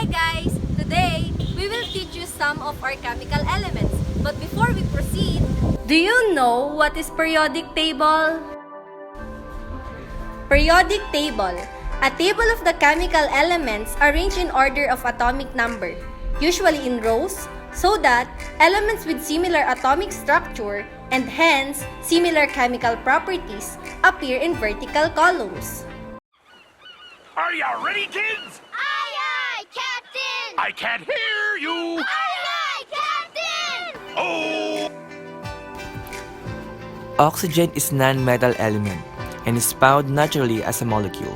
Hi guys! Today, we will teach you some of our chemical elements. But before we proceed, do you know what is periodic table? Periodic table, a table of the chemical elements arranged in order of atomic number, usually in rows, so that elements with similar atomic structure and hence similar chemical properties appear in vertical columns. Are you ready, kids? Aye, aye, Captain! I can't hear you. Aye, aye, Captain! Oh! Oxygen is non-metal element and is found naturally as a molecule.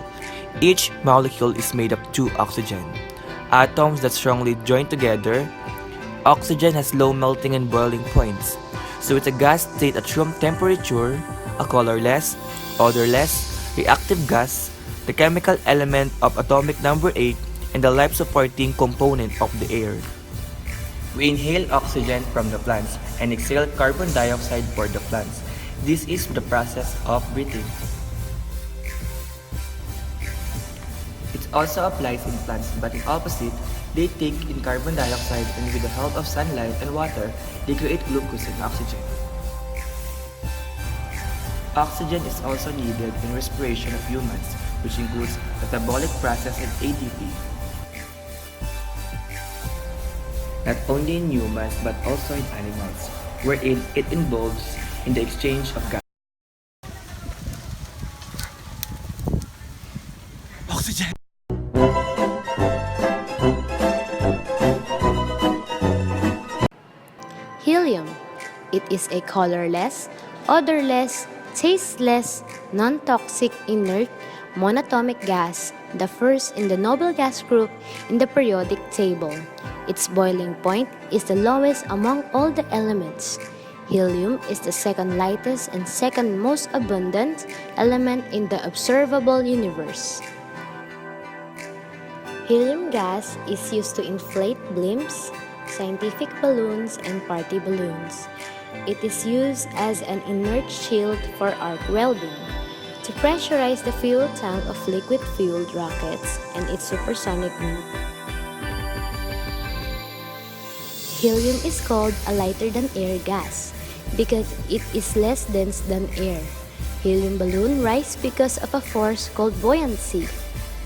Each molecule is made of two oxygen atoms that strongly join together. Oxygen has low melting and boiling points, so it's a gas state at room temperature, a colorless, odorless, reactive gas, the chemical element of atomic number 8, and the life-supporting component of the air. We inhale oxygen from the plants and exhale carbon dioxide for the plants. This is the process of breathing. It also applies in plants, but in opposite, they take in carbon dioxide and with the help of sunlight and water, they create glucose and oxygen. Oxygen is also needed in respiration of humans, which includes metabolic process and ATP. Not only in humans but also in animals, wherein it involves in the exchange of gas. Oxygen! Helium. It is a colorless, odorless, tasteless, non-toxic, inert, monatomic gas, the first in the noble gas group in the periodic table. Its boiling point is the lowest among all the elements. Helium is the second lightest and second most abundant element in the observable universe. Helium gas is used to inflate blimps, scientific balloons, and party balloons. It is used as an inert shield for arc welding, to pressurize the fuel tank of liquid-fueled rockets and its supersonic move. Helium is called a lighter-than-air gas because it is less dense than air. Helium balloon rise because of a force called buoyancy.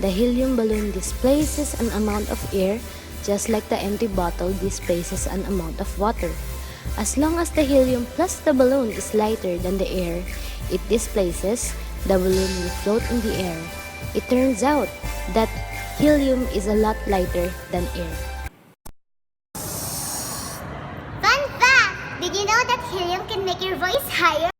The helium balloon displaces an amount of air just like the empty bottle displaces an amount of water. As long as the helium plus the balloon is lighter than the air it displaces, the balloon will float in the air. It turns out that helium is a lot lighter than air. Fun fact! Did you know that helium can make your voice higher?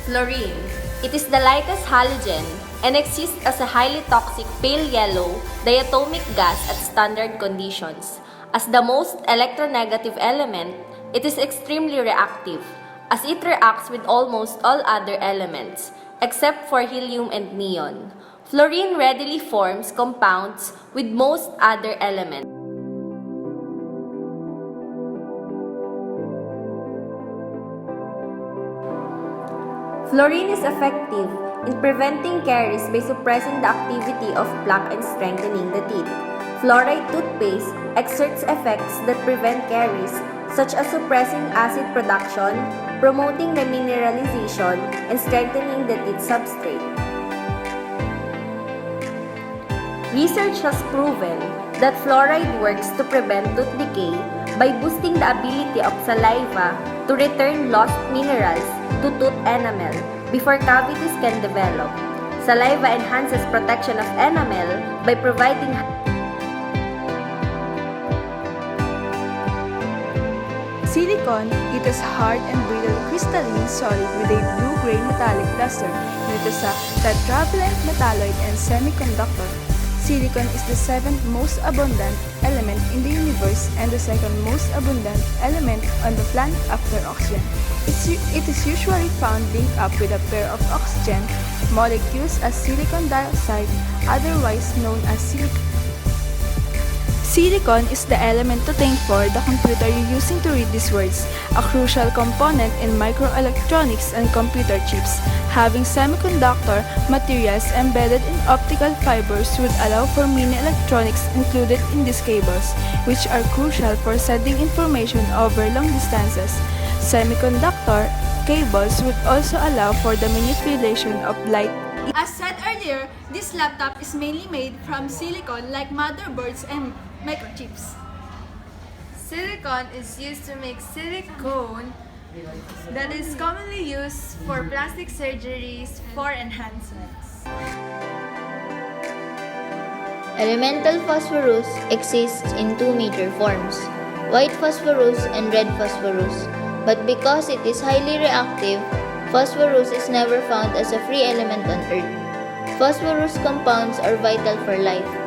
Fluorine. It is the lightest halogen and exists as a highly toxic pale yellow diatomic gas at standard conditions. As the most electronegative element, it is extremely reactive, as it reacts with almost all other elements, except for helium and neon. Fluorine readily forms compounds with most other elements. Fluorine is effective in preventing caries by suppressing the activity of plaque and strengthening the teeth. Fluoride toothpaste exerts effects that prevent caries, such as suppressing acid production, promoting remineralization, and strengthening the teeth substrate. Research has proven that fluoride works to prevent tooth decay by boosting the ability of saliva to return lost minerals to tooth enamel before cavities can develop. Saliva enhances protection of enamel by providing Silicon, it is hard and brittle crystalline solid with a blue-gray metallic luster, and it is a tetravalent metalloid and semiconductor. Silicon is the seventh most abundant element in the universe and the second most abundant element on the planet after oxygen. It is usually found linked up with a pair of oxygen molecules as silicon dioxide, otherwise known as silicon. Silicon is the element to thank for the computer you're using to read these words, a crucial component in microelectronics and computer chips. Having semiconductor materials embedded in optical fibers would allow for many electronics included in these cables, which are crucial for sending information over long distances. Semiconductor cables would also allow for the manipulation of light. As said earlier, this laptop is mainly made from silicon like motherboards and microchips. Silicon is used to make silicone that is commonly used for plastic surgeries for enhancements. Elemental phosphorus exists in two major forms, white phosphorus and red phosphorus. But because it is highly reactive, phosphorus is never found as a free element on Earth. Phosphorus compounds are vital for life.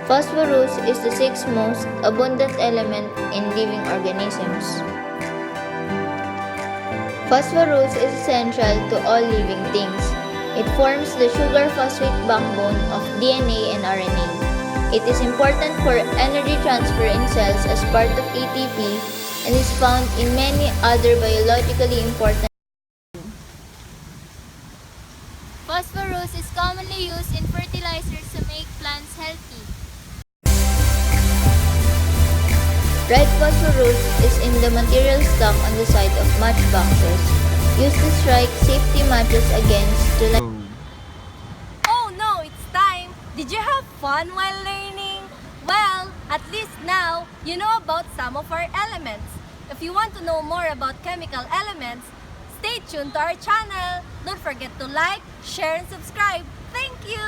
Phosphorus is the sixth most abundant element in living organisms. Phosphorus is essential to all living things. It forms the sugar phosphate backbone of DNA and RNA. It is important for energy transfer in cells as part of ATP and is found in many other biologically important. Phosphorus is commonly used in fertilizers to make plants healthy. Red phosphorus is in the material stock on the side of matchboxes, used to strike safety matches against to Oh no, it's time! Did you have fun while learning? Well, at least now, you know about some of our elements. If you want to know more about chemical elements, stay tuned to our channel. Don't forget to like, share, and subscribe. Thank you!